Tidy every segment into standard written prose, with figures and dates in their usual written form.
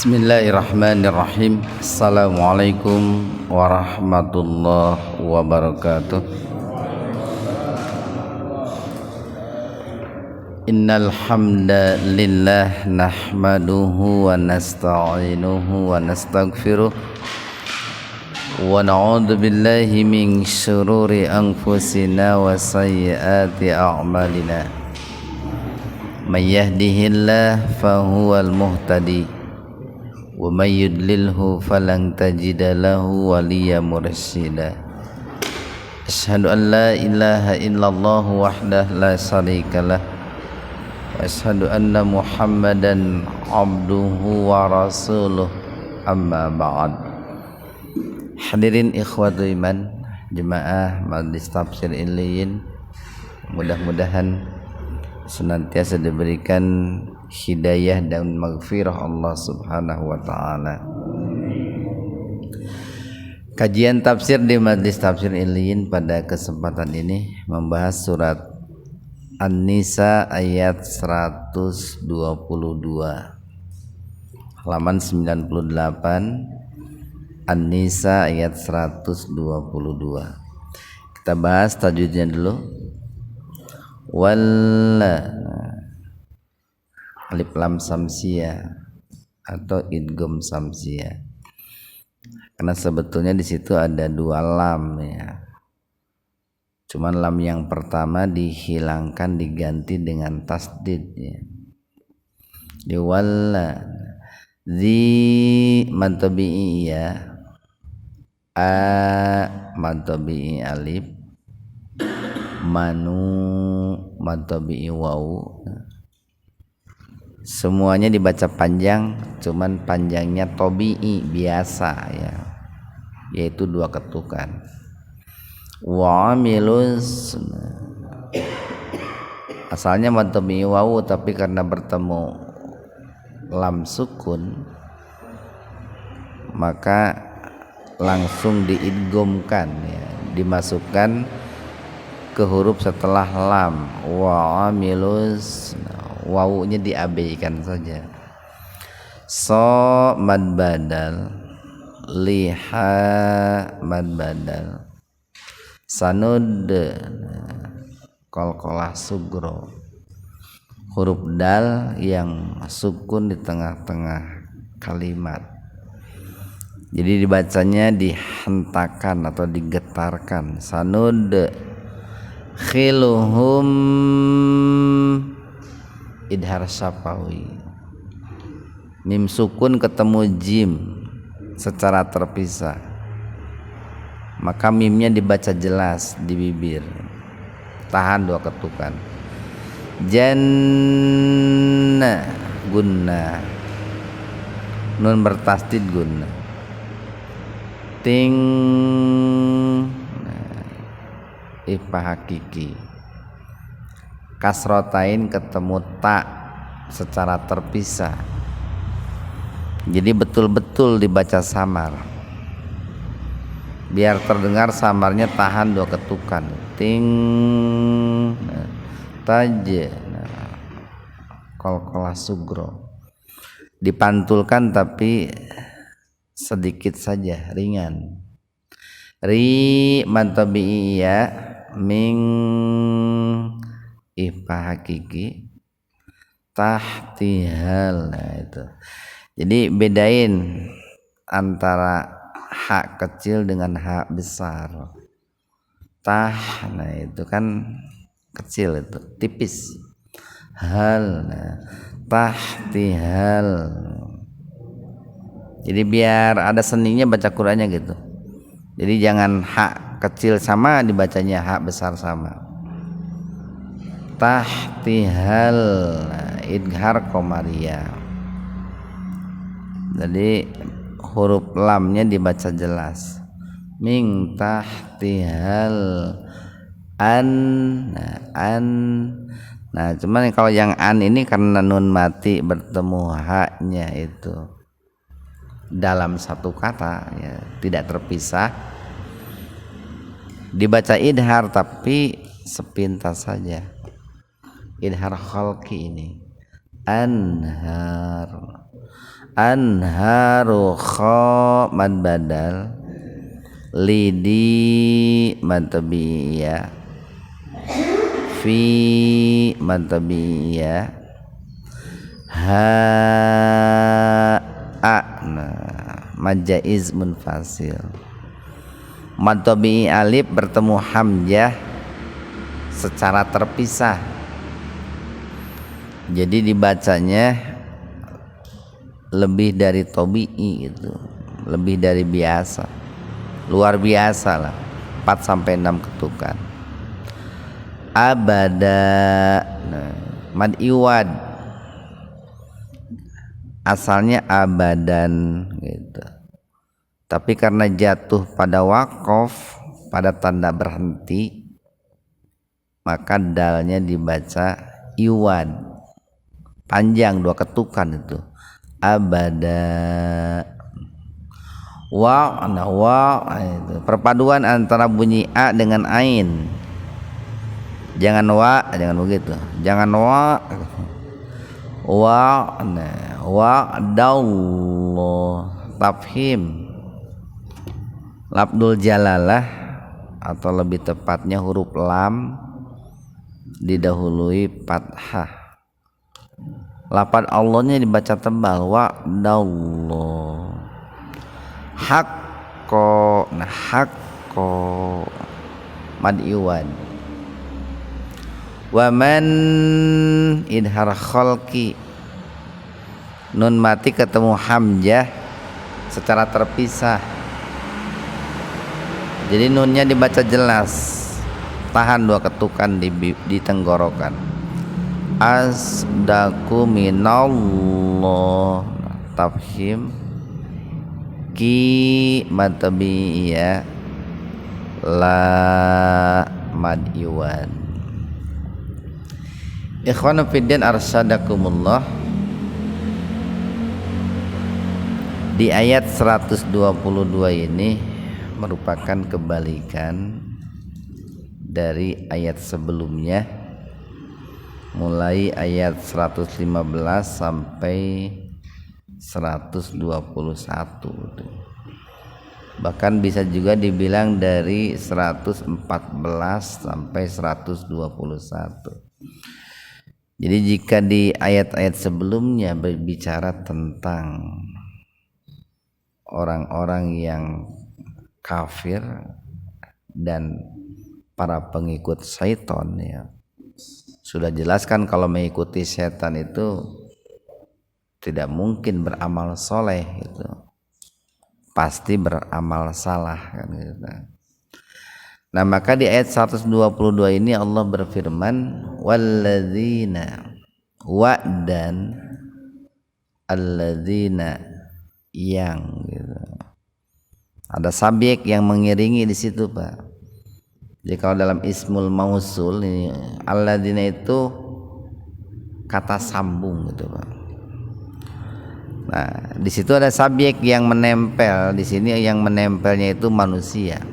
Bismillahirrahmanirrahim. Assalamualaikum warahmatullahi wabarakatuh. Innal hamdalillah nahmaduhu wa nasta'inuhu wa nastaghfiruh wa na'udzu billahi min syururi anfusina wa sayyiati a'malina. May yahdihillahu fahuwal muhtadi wa may yudlilhu falan tajida lahu waliyyan mursyida. Asyhadu an la ilaha illallah wahdahu la syarikalah wa asyhadu anna Muhammadan abduhu wa rasuluh, amma ba'd. Hadirin ikhwatul iman, jemaah Majelis Tafsir Illiyin, mudah-mudahan senantiasa diberikan hidayah dan maghfirah Allah Subhanahu wa taala. Kajian tafsir di Majelis Tafsir Illiyin pada kesempatan ini membahas surat An-Nisa ayat 122, halaman 98. An-Nisa ayat 122. Kita bahas tajwidnya dulu. Walla, alif lam samsiyah atau idgham samsiyah, karena sebetulnya di situ ada dua lam ya, cuman lam yang pertama dihilangkan diganti dengan tasdid ya. Di walla zi mantabi'i ya, a mantabi'i alif, manu mantabi'i waw. Semuanya dibaca panjang, cuman panjangnya tobi'i biasa ya, yaitu dua ketukan. Wa amilus, asalnya mantabi'i waw, tapi karena bertemu lam sukun maka langsung diidghamkan ya, dimasukkan ke huruf setelah lam. Wa amilus, wawunya diabaikan saja. So mad badal, liha mad badal, sanud qalqalah sugro, huruf dal yang sukun di tengah-tengah kalimat, jadi dibacanya dihentakan atau digetarkan. Sanud khiluhum, idhar syafawi, mim sukun ketemu jim secara terpisah, maka mimnya dibaca jelas di bibir, tahan dua ketukan. Janna gunna, nun bertasdid gunna. Ting ifa hakiki, kasrotain ketemu tak secara terpisah, jadi betul-betul dibaca samar, biar terdengar samarnya tahan dua ketukan. Ting taj qalqalah sugro, dipantulkan tapi sedikit saja, ringan. Ri mantabi'i ya, ming ifa hakiki, tahtihal. Nah itu, jadi bedain antara hak kecil dengan hak besar. Tah, nah itu kan kecil, itu tipis. Hal, nah, tahtihal, jadi biar ada seninya baca Qur'annya gitu. Jadi jangan hak kecil sama dibacanya hak besar sama. Tahtihal, idghar qamariyah, jadi huruf lamnya dibaca jelas. Ming tahtihal an, an. Nah cuman kalau yang an ini karena nun mati bertemu haknya itu dalam satu kata ya, tidak terpisah, dibaca idhar tapi sepintas saja. Idhar khalqi ini anhar, anharu kha mad badal lidi mad tabi'iyah fi mad tabi'iyah ha a mad jaiz munfasil. Mad tabi'i alif bertemu hamzah secara terpisah, jadi dibacanya lebih dari tabi'i itu, lebih dari biasa, luar biasa lah, 4 sampai 6 ketukan. Abada mad iwad asalnya abadan gitu, tapi karena jatuh pada waqaf, pada tanda berhenti, maka dalnya dibaca iwad, panjang 2 ketukan itu abada. Wa itu perpaduan antara bunyi a dengan ain, jangan wa, jangan begitu, jangan wa dallo tafhim labdul jalalah, atau lebih tepatnya huruf lam didahului fathah. Lafaz Allahnya dibaca tebal, wa dallo haqqo, nah haqqo mad iwan. Wa man idhar khalqi, nun mati ketemu hamzah secara terpisah, jadi nunnya dibaca jelas, tahan 2 ketukan di tenggorokan. Asdaku minallah tafhim ki matabiya la mad iwan. Ikhwanu fiddin arsyadakumullah, di ayat 122 ini merupakan kebalikan dari ayat sebelumnya, mulai ayat 115 sampai 121. Bahkan bisa juga dibilang dari 114 sampai 121. Jadi jika di ayat-ayat sebelumnya berbicara tentang orang-orang yang kafir dan para pengikut syaitan, ya sudah jelaskan kalau mengikuti setan itu tidak mungkin beramal soleh, itu pasti beramal salah kan gitu. Nah maka di ayat 122 ini Allah berfirman walladzina wa dan alladzina yang gitu. Ada subjek yang mengiringi di situ Pak. Jadi kalau dalam ismul mausul ini alladzina itu kata sambung gitu Pak. Nah di situ ada subjek yang menempel, di sini yang menempelnya itu manusia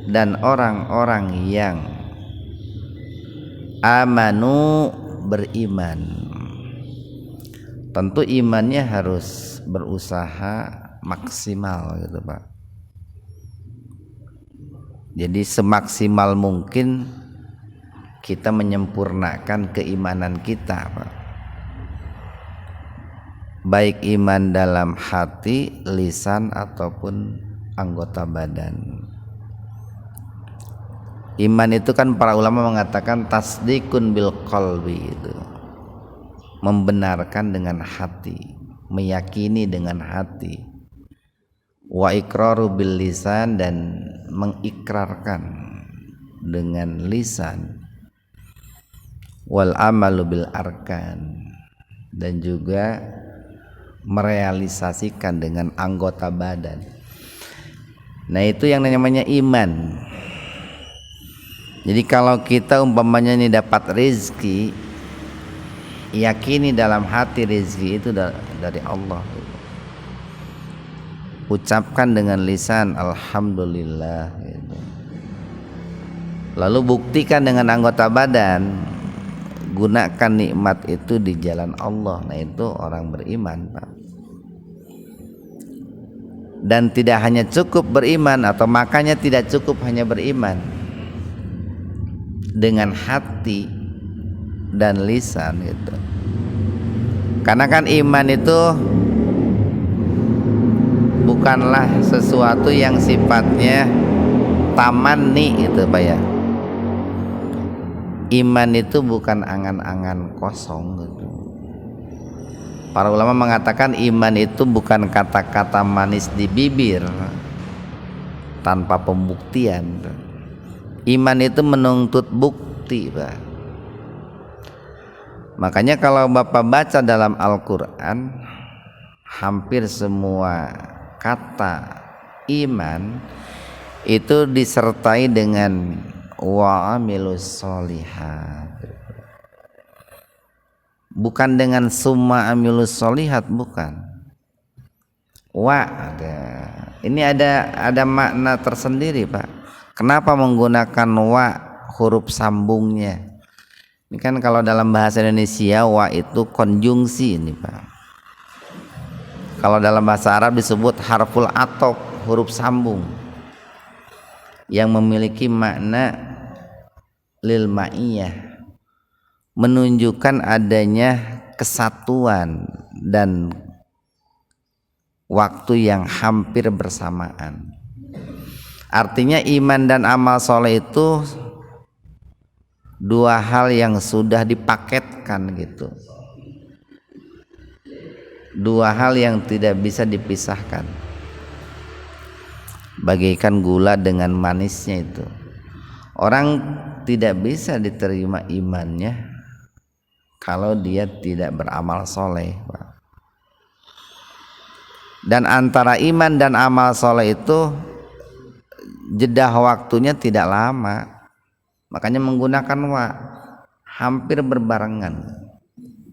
dan orang-orang yang amanu beriman. Tentu imannya harus berusaha maksimal gitu Pak. Jadi semaksimal mungkin kita menyempurnakan keimanan kita Pak. Baik iman dalam hati, lisan ataupun anggota badan. Iman itu kan para ulama mengatakan tasdikun bil qalbi, itu membenarkan dengan hati, meyakini dengan hati. Wa iqraru bil lisan, dan mengikrarkan dengan lisan. Wal amalu bil arkan, dan juga merealisasikan dengan anggota badan. Nah itu yang namanya iman. Jadi kalau kita umpamanya ini dapat rezeki, yakini dalam hati rezeki itu dari Allah. Ucapkan dengan lisan alhamdulillah gitu. Lalu buktikan dengan anggota badan, gunakan nikmat itu di jalan Allah. Nah itu orang beriman Pak. dan tidak hanya cukup beriman, atau makanya tidak cukup hanya beriman dengan hati dan lisan gitu. Karena kan iman itu bukanlah sesuatu yang sifatnya tamanni gitu Pak ya. Iman itu bukan angan-angan kosong gitu. Para ulama mengatakan iman itu bukan kata-kata manis di bibir tanpa pembuktian. Iman itu menuntut bukti, Pak. Makanya kalau Bapak baca dalam Al-Quran, hampir semua kata iman itu disertai dengan wa amilus sholihat, bukan dengan summa amilus sholihat, bukan. Wa ada. Ini ada makna tersendiri, Pak. Kenapa menggunakan wa huruf sambungnya? Ini kan kalau dalam bahasa Indonesia wa itu konjungsi ini, Pak. Kalau dalam bahasa Arab disebut harful atop, huruf sambung yang memiliki makna lil ma'iyah, menunjukkan adanya kesatuan dan waktu yang hampir bersamaan. Artinya iman dan amal soleh itu dua hal yang sudah dipaketkan gitu, dua hal yang tidak bisa dipisahkan, bagaikan gula dengan manisnya itu. Orang tidak bisa diterima imannya kalau dia tidak beramal soleh, Pak. Dan antara iman dan amal soleh itu jeda waktunya tidak lama, makanya menggunakan wa, hampir berbarengan,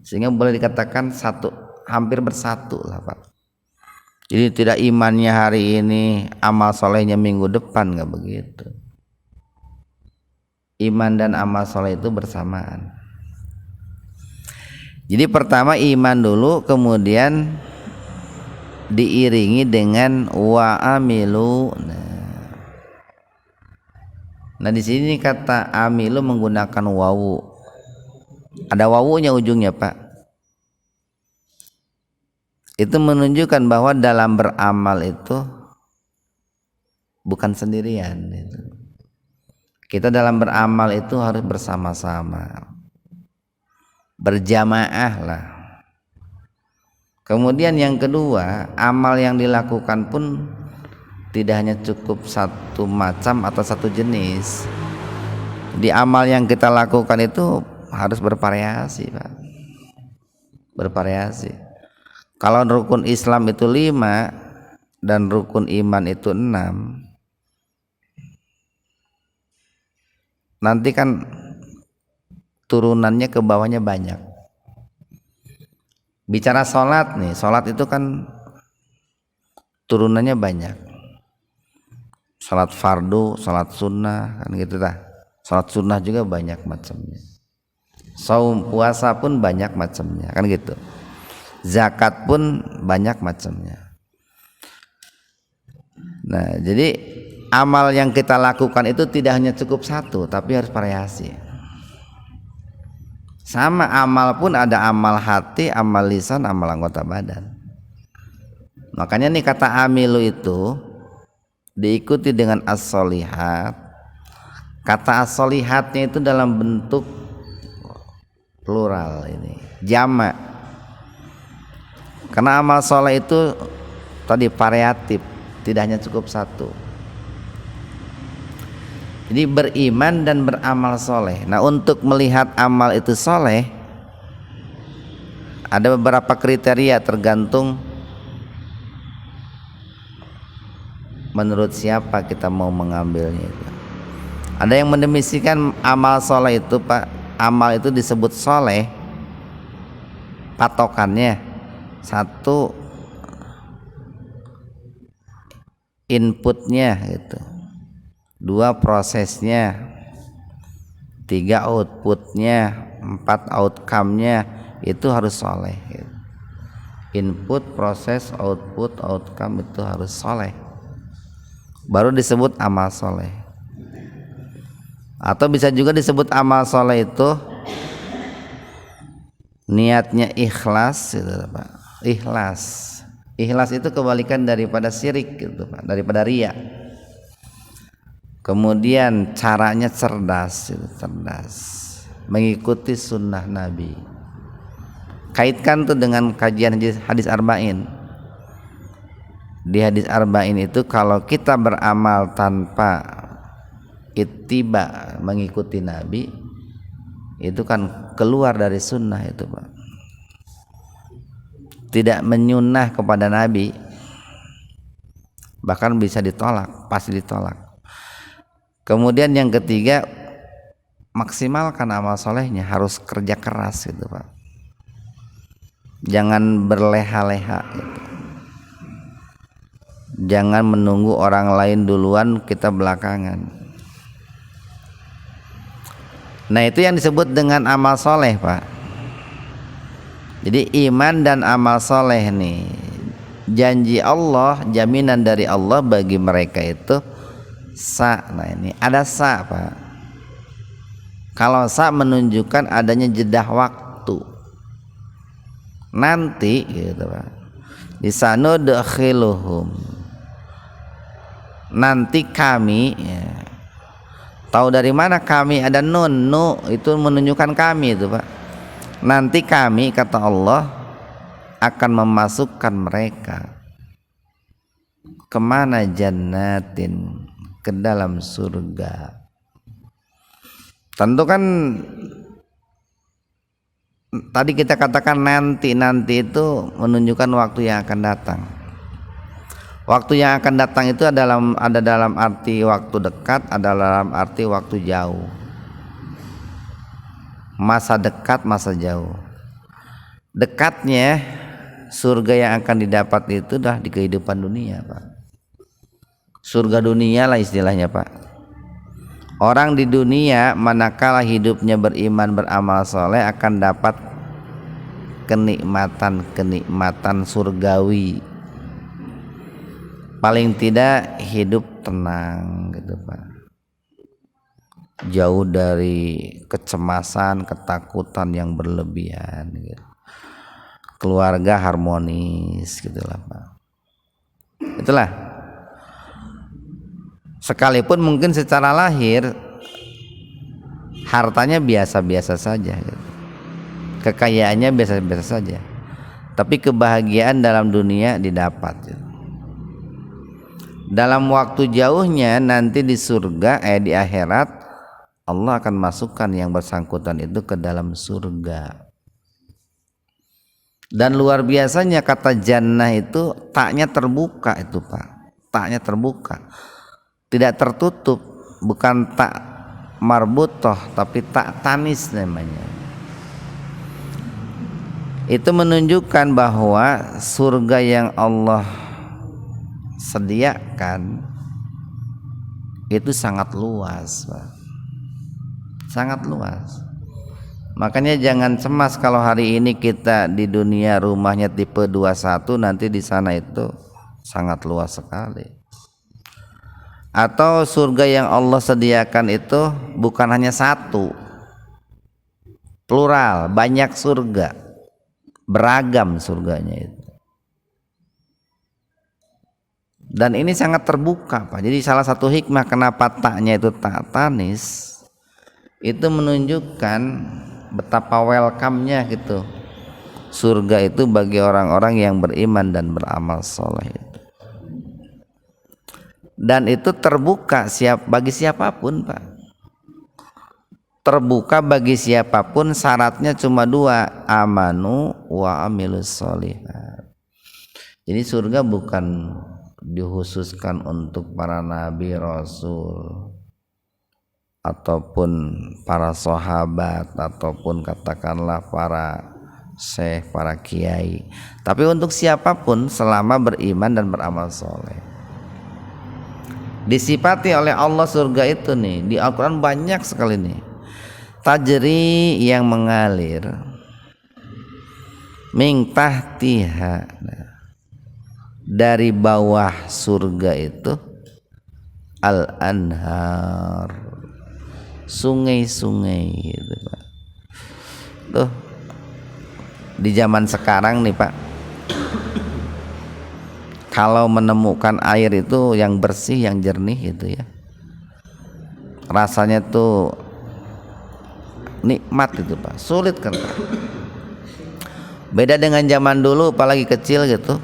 sehingga boleh dikatakan satu, hampir bersatu lah, Pak. Jadi tidak imannya hari ini, amal solehnya minggu depan, nggak begitu. Iman dan amal soleh itu bersamaan. Jadi pertama iman dulu, kemudian diiringi dengan wa amilu. Nah di sini kata amilu menggunakan wawu. Ada wawunya ujungnya, Pak. Itu menunjukkan bahwa dalam beramal itu bukan sendirian itu. Kita dalam beramal itu harus bersama-sama, berjamaah lah. Kemudian yang kedua, amal yang dilakukan pun tidak hanya cukup satu macam atau satu jenis. Di amal yang kita lakukan itu harus bervariasi, Pak. Bervariasi. Kalau rukun Islam itu 5 dan rukun iman itu 6, nanti kan turunannya ke bawahnya banyak. Bicara sholat nih, sholat itu kan turunannya banyak. Sholat fardu, sholat sunnah, kan gitu dah. Sholat sunnah juga banyak macamnya. Saum, puasa pun banyak macamnya, kan gitu. Zakat pun banyak macamnya. Nah, jadi amal yang kita lakukan itu tidak hanya cukup satu, tapi harus variasi. Sama amal pun ada amal hati, amal lisan, amal anggota badan. Makanya nih kata amilu itu diikuti dengan as-solihat. Kata as-solihatnya itu dalam bentuk plural ini, jamak. Karena amal soleh itu tadi variatif, tidak hanya cukup satu. Jadi beriman dan beramal soleh. Nah untuk melihat amal itu soleh, ada beberapa kriteria tergantung menurut siapa kita mau mengambilnya. Ada yang mendefinisikan amal soleh itu, Pak, amal itu disebut soleh, patokannya satu, inputnya gitu, 2 prosesnya, 3 outputnya, 4 outcome-nya, itu harus soleh gitu. input, proses, output, outcome itu harus soleh, baru disebut amal soleh. Atau bisa juga disebut amal soleh itu niatnya ikhlas gitu, Pak. Ikhlas itu kebalikan daripada syirik gitu, Pak, daripada riya. Kemudian caranya cerdas gitu, cerdas mengikuti sunnah Nabi. Kaitkan tuh dengan kajian hadis arba'in. Di hadis arba'in itu kalau kita beramal tanpa ittiba, mengikuti Nabi, itu kan keluar dari sunnah itu, Pak. Tidak menyunnah kepada Nabi, bahkan bisa ditolak, pasti ditolak. Kemudian yang ketiga, maksimalkan amal solehnya, harus kerja keras gitu, Pak. Jangan berleha-leha gitu. Jangan menunggu orang lain duluan, kita belakangan. Nah, itu yang disebut dengan amal soleh, Pak. Jadi iman dan amal soleh nih, janji Allah, jaminan dari Allah bagi mereka itu sa. Nah, ini ada sa, Pak. Kalau sa menunjukkan adanya jedah waktu, nanti gitu, Pak. Disanudkhiluhum, nanti kami ya. Tahu dari mana kami? Ada nun, nu itu menunjukkan kami itu, Pak. Nanti kami, kata Allah, akan memasukkan mereka kemana? Jannatin, ke dalam surga. Tentu kan tadi kita katakan nanti itu menunjukkan waktu yang akan datang. Waktu yang akan datang itu ada dalam arti waktu dekat, ada dalam arti waktu jauh. Masa dekat, masa jauh. Dekatnya surga yang akan didapat itu dah di kehidupan dunia, Pak. Surga dunia lah istilahnya, Pak. Orang di dunia manakala hidupnya beriman, beramal soleh, akan dapat kenikmatan surgawi. Paling tidak hidup tenang gitu, Pak. Jauh dari kecemasan, ketakutan yang berlebihan gitu. Keluarga harmonis gitulah, Pak. Itulah. Sekalipun mungkin secara lahir hartanya biasa-biasa saja gitu. Kekayaannya biasa-biasa saja. Tapi kebahagiaan dalam dunia didapat gitu. Dalam waktu jauhnya nanti di surga, di akhirat, Allah akan masukkan yang bersangkutan itu ke dalam surga. Dan luar biasanya kata jannah itu taknya terbuka itu, Pak. Taknya terbuka, tidak tertutup, bukan tak marbutoh tapi tak tanis namanya. Itu menunjukkan bahwa surga yang Allah sediakan itu sangat luas, Pak. Sangat luas. Makanya jangan cemas kalau hari ini kita di dunia rumahnya tipe 21, nanti di sana itu sangat luas sekali. Atau surga yang Allah sediakan itu bukan hanya satu, plural, banyak surga, beragam surganya itu. Dan ini sangat terbuka, Pak. Jadi salah satu hikmah kenapa taknya itu tak tanis, itu menunjukkan betapa welcome-nya gitu surga itu bagi orang-orang yang beriman dan beramal soleh. Dan itu terbuka bagi siapapun, Pak. Terbuka bagi siapapun, syaratnya cuma dua, amanu wa amilus sholihat. Jadi surga bukan dikhususkan untuk para nabi, rasul, ataupun para sahabat, ataupun katakanlah para syekh, para kiai, tapi untuk siapapun selama beriman dan beramal soleh. Disifati oleh Allah surga itu nih, di Al-Quran banyak sekali nih, tajri yang mengalir, Min tahtiha, dari bawah surga itu al anhar, sungai-sungai gitu Pak. Tuh di zaman sekarang nih Pak, kalau menemukan air itu yang bersih, yang jernih gitu ya, rasanya tuh nikmat itu Pak, sulit kan Pak. Beda dengan zaman dulu, apalagi kecil gitu,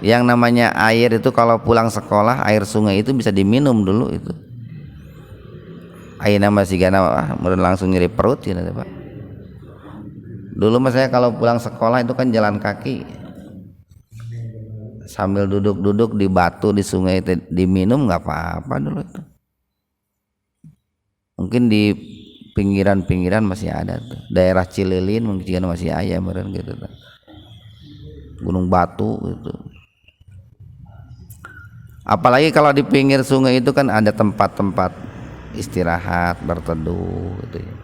yang namanya air itu kalau pulang sekolah, air sungai itu bisa diminum dulu itu. Air nama sigana langsung nyeri perut ya Pak. Dulu mas saya kalau pulang sekolah itu kan jalan kaki, sambil duduk-duduk di batu di sungai itu, diminum nggak apa-apa dulu itu. Mungkin di pinggiran-pinggiran masih ada tuh, daerah Cililin mungkin masih ayam gitu tuh. Gunung Batu gitu. Apalagi kalau di pinggir sungai itu kan ada tempat-tempat istirahat, berteduh gitu ya.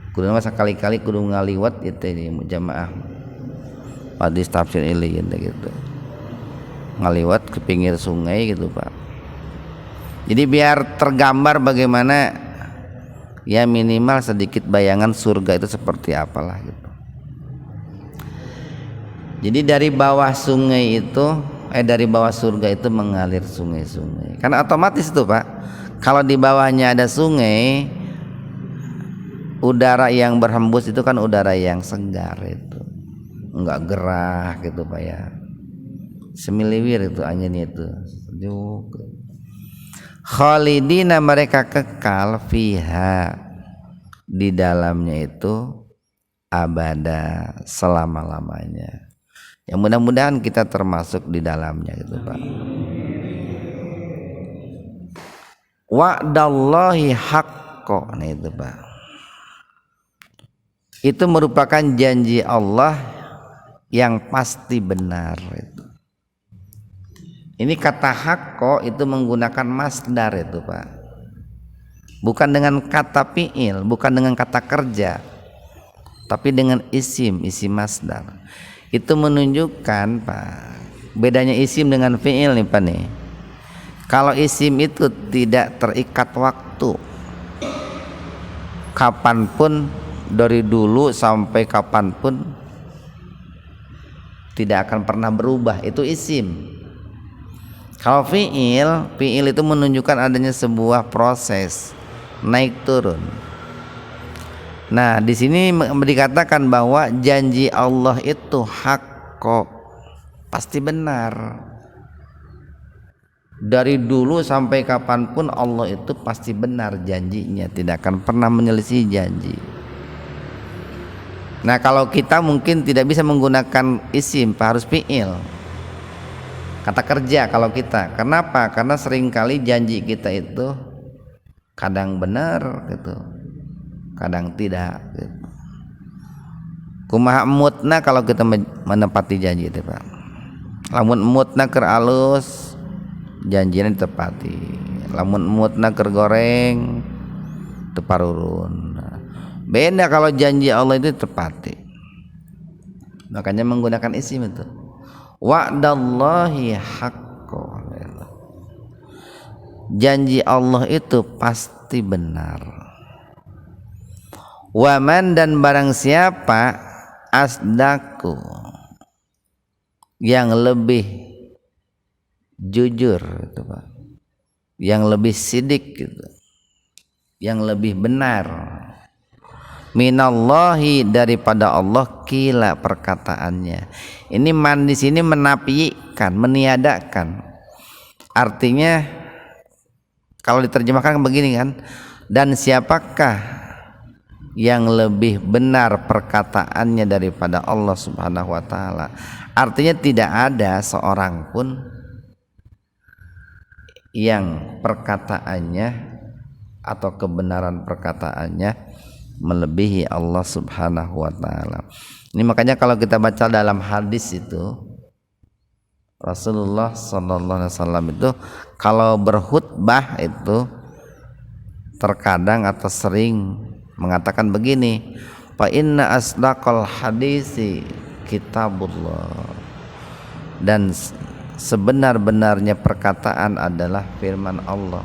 Kudu masa kali-kali kudu ngaliwat gitu ya, jamaah hadis tafsir iliin gitu, ngaliwat ke pinggir sungai gitu Pak. Jadi biar tergambar bagaimana ya, minimal sedikit bayangan surga itu seperti apalah gitu. Jadi dari bawah sungai itu dari bawah surga itu mengalir sungai-sungai. Karena otomatis itu Pak, kalau di bawahnya ada sungai, udara yang berhembus itu kan udara yang segar itu, enggak gerah gitu Pak ya, semiliwir itu anginnya itu sejuk. Khalidina, mereka kekal, fiha, di dalamnya itu, abada, selama-lamanya. Ya mudah-mudahan kita termasuk di dalamnya gitu Pak. Wa'dallahi haqqo, nah itu Pak, itu merupakan janji Allah yang pasti benar itu. Ini kata haqqo itu menggunakan masdar itu Pak, bukan dengan kata fi'il, bukan dengan kata kerja, tapi dengan isim masdar. Itu menunjukkan Pak, bedanya isim dengan fi'il nih Pak nih. Kalau isim itu tidak terikat waktu, kapanpun, dari dulu sampai kapanpun tidak akan pernah berubah, itu isim. Kalau fi'il itu menunjukkan adanya sebuah proses naik turun. Nah di sini dikatakan bahwa janji Allah itu haqqo, pasti benar. Dari dulu sampai kapanpun Allah itu pasti benar janjinya, tidak akan pernah menyelisih janji. Nah kalau kita mungkin tidak bisa menggunakan isim, harus fi'il, kata kerja kalau kita. Kenapa? Karena seringkali janji kita itu kadang benar gitu, kadang tidak gitu. Kumaha mutna kalau kita menepati janji itu Pak. Lamun mutna keur alus, janjinya ditepati. Lamun mutna keur goreng, teparurun. Beda kalau janji Allah itu tepati. Makanya menggunakan isim itu. Wa'dallahi haqqo, janji Allah itu pasti benar. Waman, dan barang siapa, asdaku, yang lebih jujur itu Pak, yang lebih sidik gitu, yang lebih benar, minallahi, daripada Allah, kila, perkataannya. Ini man di sini menafikan, meniadakan. Artinya kalau diterjemahkan begini kan, dan siapakah yang lebih benar perkataannya daripada Allah Subhanahu wa taala. Artinya tidak ada seorang pun yang perkataannya atau kebenaran perkataannya melebihi Allah Subhanahu wa taala. Ini makanya kalau kita baca dalam hadis itu, Rasulullah sallallahu alaihi wasallam itu kalau berkhutbah itu terkadang atau sering mengatakan begini, fa inna asdaqal hadisi kitabullah, dan sebenar-benarnya perkataan adalah firman Allah.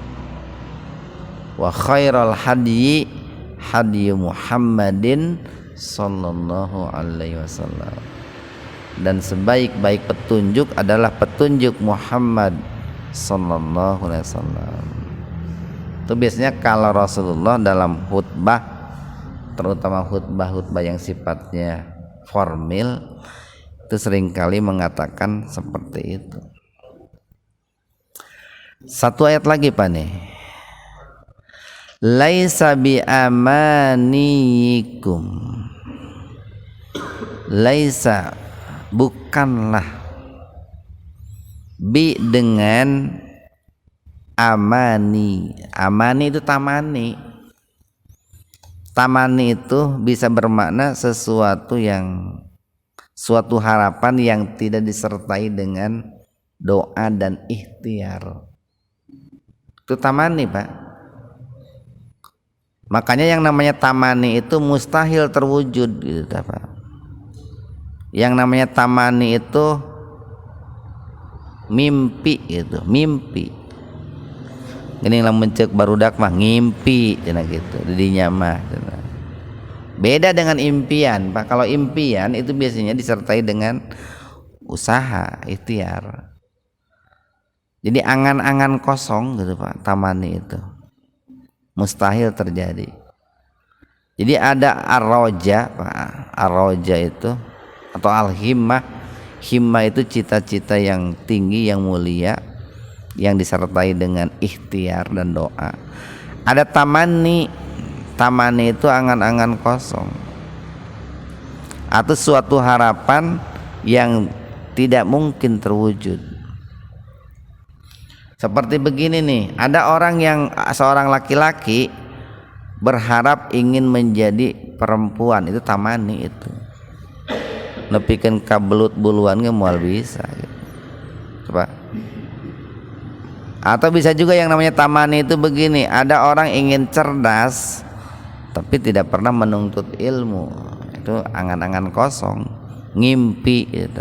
Wa khairal hadyi hadyu Muhammadin sallallahu alaihi wasallam, dan sebaik-baik petunjuk adalah petunjuk Muhammad sallallahu alaihi wasallam. Itu biasanya kalau Rasulullah dalam khutbah, terutama khutbah yang sifatnya formil, itu seringkali mengatakan seperti itu. Satu ayat lagi Pak nih. Laisa bi amanikum. Laisa, bukanlah, bi dengan amani. Amani itu tamani. Tamani itu bisa bermakna sesuatu yang, suatu harapan yang tidak disertai dengan doa dan ikhtiar. Itu tamani Pak. Makanya yang namanya tamani itu mustahil terwujud gitu Pak. Yang namanya tamani itu mimpi gitu, mimpi. Ini lamun ceuk barudak mah ngimpi cenah gitu, didinya mah cenah. Beda dengan impian, Pak. Kalau impian itu biasanya disertai dengan usaha, ikhtiar. Jadi angan-angan kosong gitu Pak, tamani itu mustahil terjadi. Jadi ada ar-roja Pak, ar-roja itu atau al-himmah. Himmah itu cita-cita yang tinggi, yang mulia, yang disertai dengan ikhtiar dan doa. Ada tamani. Tamani itu angan-angan kosong atau suatu harapan yang tidak mungkin terwujud. Seperti begini nih, ada orang yang, seorang laki-laki berharap ingin menjadi perempuan, itu tamani itu. Nepikeun kabelut buluan ge moal bisa gitu. Coba. Atau bisa juga yang namanya tamani itu begini, ada orang ingin cerdas tapi tidak pernah menuntut ilmu, itu angan-angan kosong, ngimpi gitu.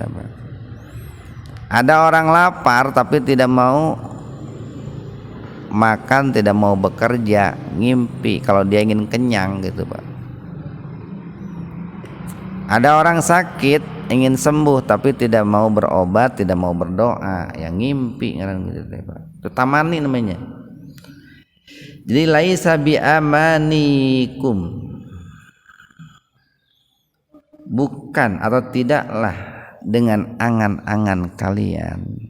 Ada orang lapar tapi tidak mau makan, tidak mau bekerja, ngimpi kalau dia ingin kenyang gitu Pak. Ada orang sakit ingin sembuh tapi tidak mau berobat, tidak mau berdoa, yang ngimpi gitu Pak. Itu tamani namanya. Jadi laisa bi amanikum, bukan atau tidaklah dengan angan-angan kalian.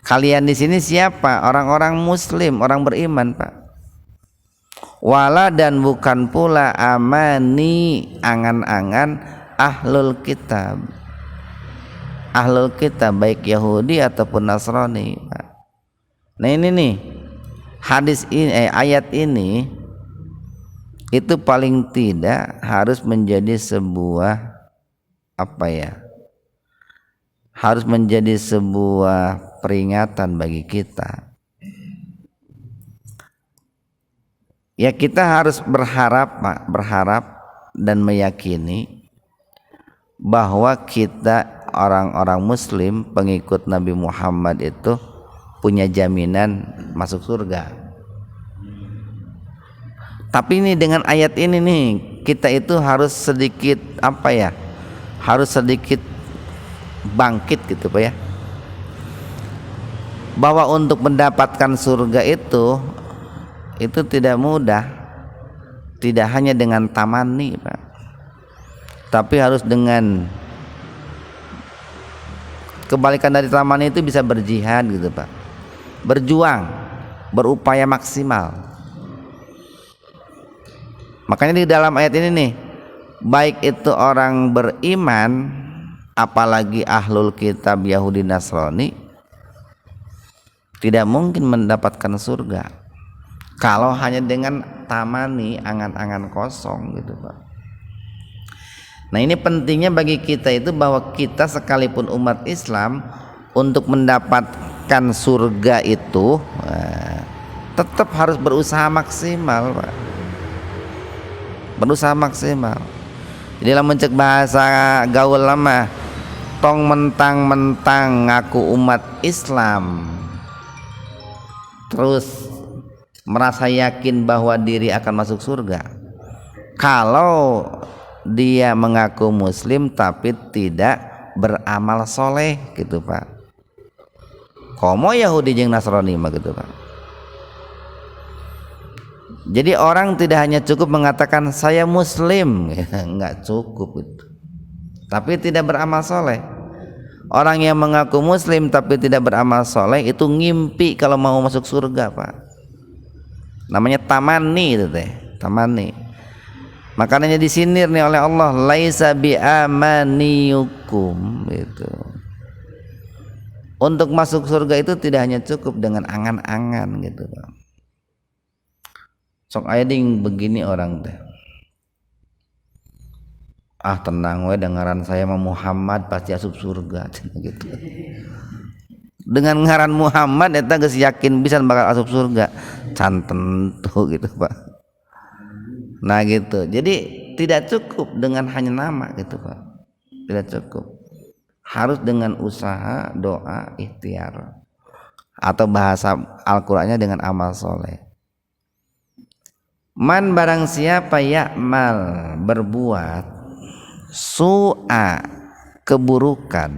Kalian di sini siapa? Orang-orang muslim, orang beriman Pak. Wala, dan bukan pula amani, angan-angan ahlul kitab. Ahlul kitab baik Yahudi ataupun Nasrani Pak. Nah ini nih, hadis ini, ayat ini itu paling tidak harus menjadi sebuah apa ya? Harus menjadi sebuah peringatan bagi kita. Ya kita harus berharap, Pak, berharap dan meyakini bahwa kita orang-orang muslim pengikut Nabi Muhammad itu punya jaminan masuk surga. Tapi ini dengan ayat ini nih, kita itu harus sedikit apa ya? Harus sedikit bangkit gitu Pak ya. Bahwa untuk mendapatkan surga itu tidak mudah. Tidak hanya dengan tamani Pak, tapi harus dengan kebalikan dari tamani itu bisa berjihad gitu Pak. Berjuang, berupaya maksimal. Makanya di dalam ayat ini nih, baik itu orang beriman, apalagi ahlul kitab Yahudi Nasrani, tidak mungkin mendapatkan surga kalau hanya dengan tamani, angan-angan kosong gitu Pak. Nah ini pentingnya bagi kita itu bahwa kita sekalipun umat Islam untuk mendapatkan surga itu tetap harus berusaha maksimal Pak. berusaha maksimal. Jadi lamun cek bahasa gaul lama tong mentang-mentang ngaku umat Islam terus merasa yakin bahwa diri akan masuk surga kalau dia mengaku muslim tapi tidak beramal soleh gitu Pak. Komo Yahudi jeung Nasrani mah gitu Pak. Jadi orang tidak hanya cukup mengatakan saya muslim, enggak cukup itu. Tapi tidak beramal soleh. Orang yang mengaku muslim tapi tidak beramal soleh itu ngimpi kalau mau masuk surga Pak. Namanya tamani itu teh, tamani. Makanya disindir nih oleh Allah, laisa bi amaniyukum itu. Untuk masuk surga itu tidak hanya cukup dengan angan-angan gitu Pak. Sok aya ding begini orang teh. Ah tenang we dengaran saya mah Muhammad pasti asup surga gitu. Dengan ngaran Muhammad eta geus yakin bisa bakal asup surga. Can tentu gitu Pak. Nah gitu. Jadi tidak cukup dengan hanya nama gitu Pak. Tidak cukup. Harus dengan usaha, doa, ikhtiar. Atau bahasa Al-Qur'annya dengan amal soleh. Man barang siapa ya'mal berbuat su'a keburukan.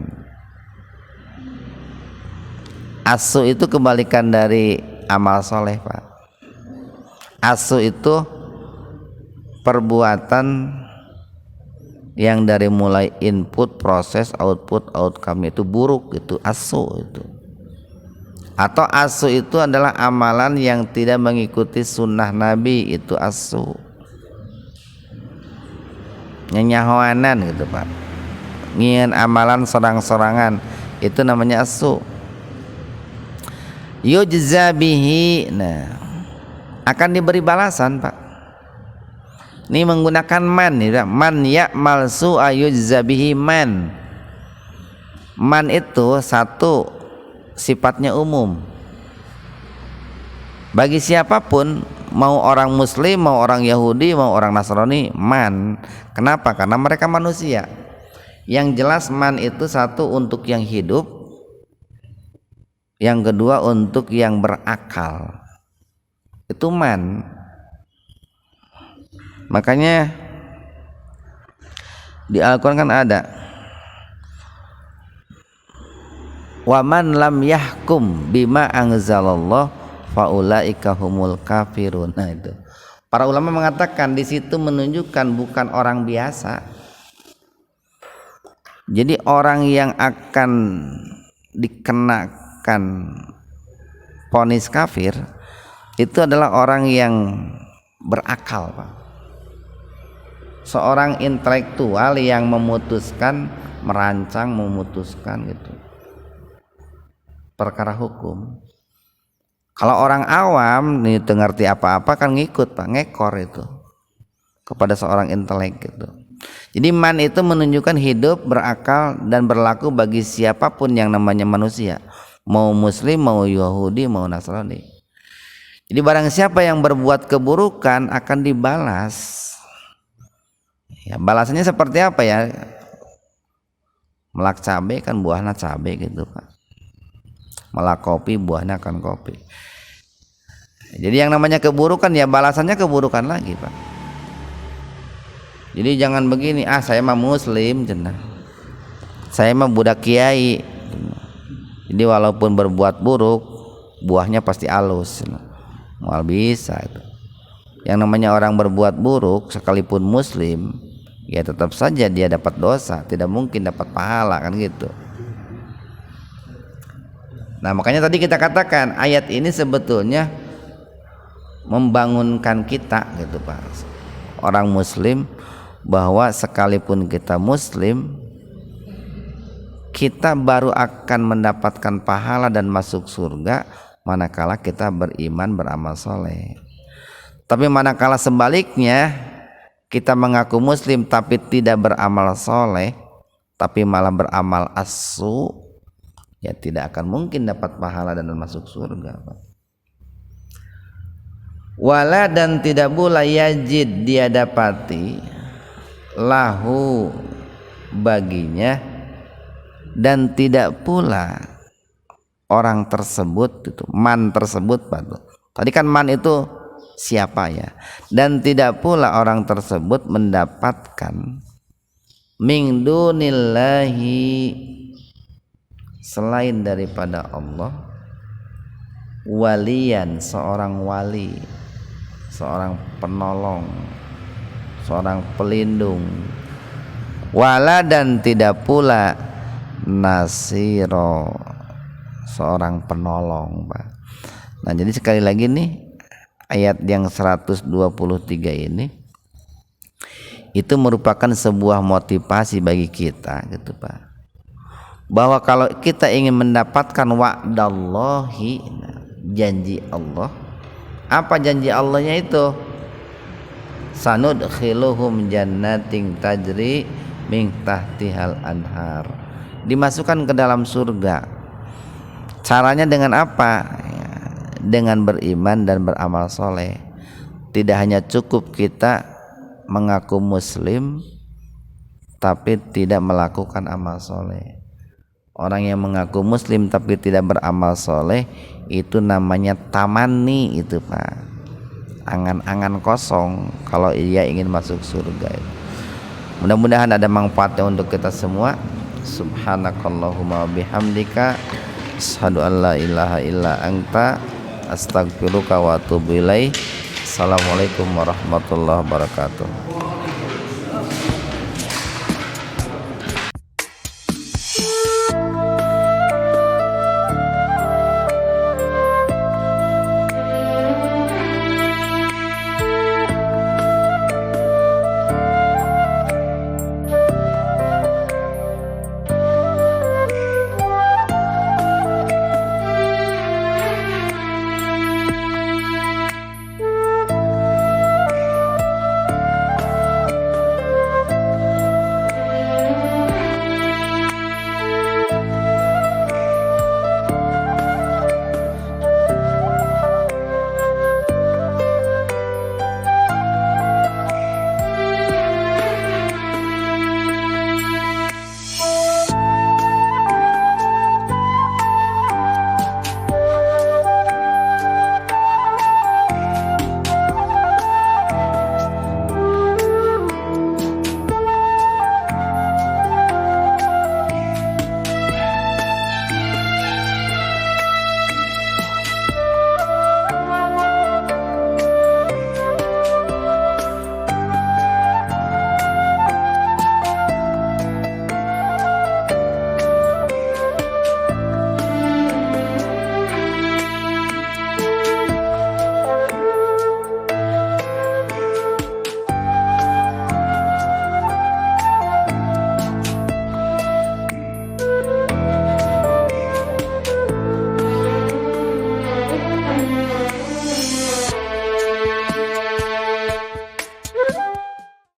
Asu itu kebalikan dari amal soleh Pak. Asu itu perbuatan yang dari mulai input, proses, output, outcome itu buruk, itu asu itu. Atau asu itu adalah amalan yang tidak mengikuti sunnah Nabi, itu asu. Nyanyahoanan gitu Pak. Ngieun amalan sorang-sorangan itu namanya asu. Yujza bihi, nah akan diberi balasan Pak. Ini menggunakan man ya, man ya'mal su'a yujza bihi man. Man itu satu sifatnya umum bagi siapapun, mau orang muslim, mau orang Yahudi, mau orang Nasrani, man. Kenapa? Karena mereka manusia. Yang jelas man itu satu untuk yang hidup, yang kedua untuk yang berakal, itu man. Makanya di Al-Quran kan ada wa man lam yahkum bima anzalallah faulaika humul kafirun. Nah itu para ulama mengatakan di situ menunjukkan bukan orang biasa. Jadi orang yang akan dikenakan vonis kafir itu adalah orang yang berakal Pak. Seorang intelektual yang memutuskan, merancang, memutuskan gitu perkara hukum. Kalau orang awam nih ngerti apa-apa kan ngikut Pak, ngekor itu kepada seorang intelek gitu. Jadi man itu menunjukkan hidup, berakal dan berlaku bagi siapapun yang namanya manusia, mau muslim, mau Yahudi, mau Nasrani. Jadi barang siapa yang berbuat keburukan akan dibalas. Ya, balasannya seperti apa ya? Melak cabe kan buahnya cabe gitu Pak. Malah kopi buahnya akan kopi. Jadi yang namanya keburukan ya balasannya keburukan lagi Pak. Jadi jangan begini, saya mah muslim cenah, saya mah budak kiai, jadi walaupun berbuat buruk buahnya pasti halus, mual bisa itu. Yang namanya orang berbuat buruk sekalipun muslim ya tetap saja dia dapat dosa, tidak mungkin dapat pahala kan gitu. Nah makanya tadi kita katakan ayat ini sebetulnya membangunkan kita gitu Pak, orang muslim, bahwa sekalipun kita muslim kita baru akan mendapatkan pahala dan masuk surga manakala kita beriman, beramal soleh. Tapi manakala sebaliknya kita mengaku muslim tapi tidak beramal soleh, tapi malah beramal asu, ya tidak akan mungkin dapat pahala dan masuk surga Pak. wala dan tidak pula yajid dia dapati lahu baginya dan tidak pula orang tersebut itu man tersebut tadi kan man itu siapa ya, dan tidak pula orang tersebut mendapatkan min dunillahi selain daripada Allah waliyan seorang wali, seorang penolong, seorang pelindung, wala dan tidak pula nasiro seorang penolong, Pak. Nah, jadi sekali lagi nih ayat yang 123 ini itu merupakan sebuah motivasi bagi kita gitu, Pak. Bahwa kalau kita ingin mendapatkan wa'dallahi, janji Allah, apa janji Allahnya itu? Sanudkhiluhum jannatin tajri min tahtihal anhar, dimasukkan ke dalam surga. Caranya dengan apa? Ya, dengan beriman dan beramal soleh. Tidak hanya cukup kita mengaku muslim tapi tidak melakukan amal soleh. Orang yang mengaku muslim tapi tidak beramal soleh itu namanya tamani itu, Pak. Angan-angan kosong kalau ia ingin masuk surga. Mudah-mudahan ada manfaatnya untuk kita semua. Subhanakallahumma bihamdika asyhadu an la ilaha illa anta astaghfiruka wa atubu ilaik. Assalamualaikum warahmatullahi wabarakatuh.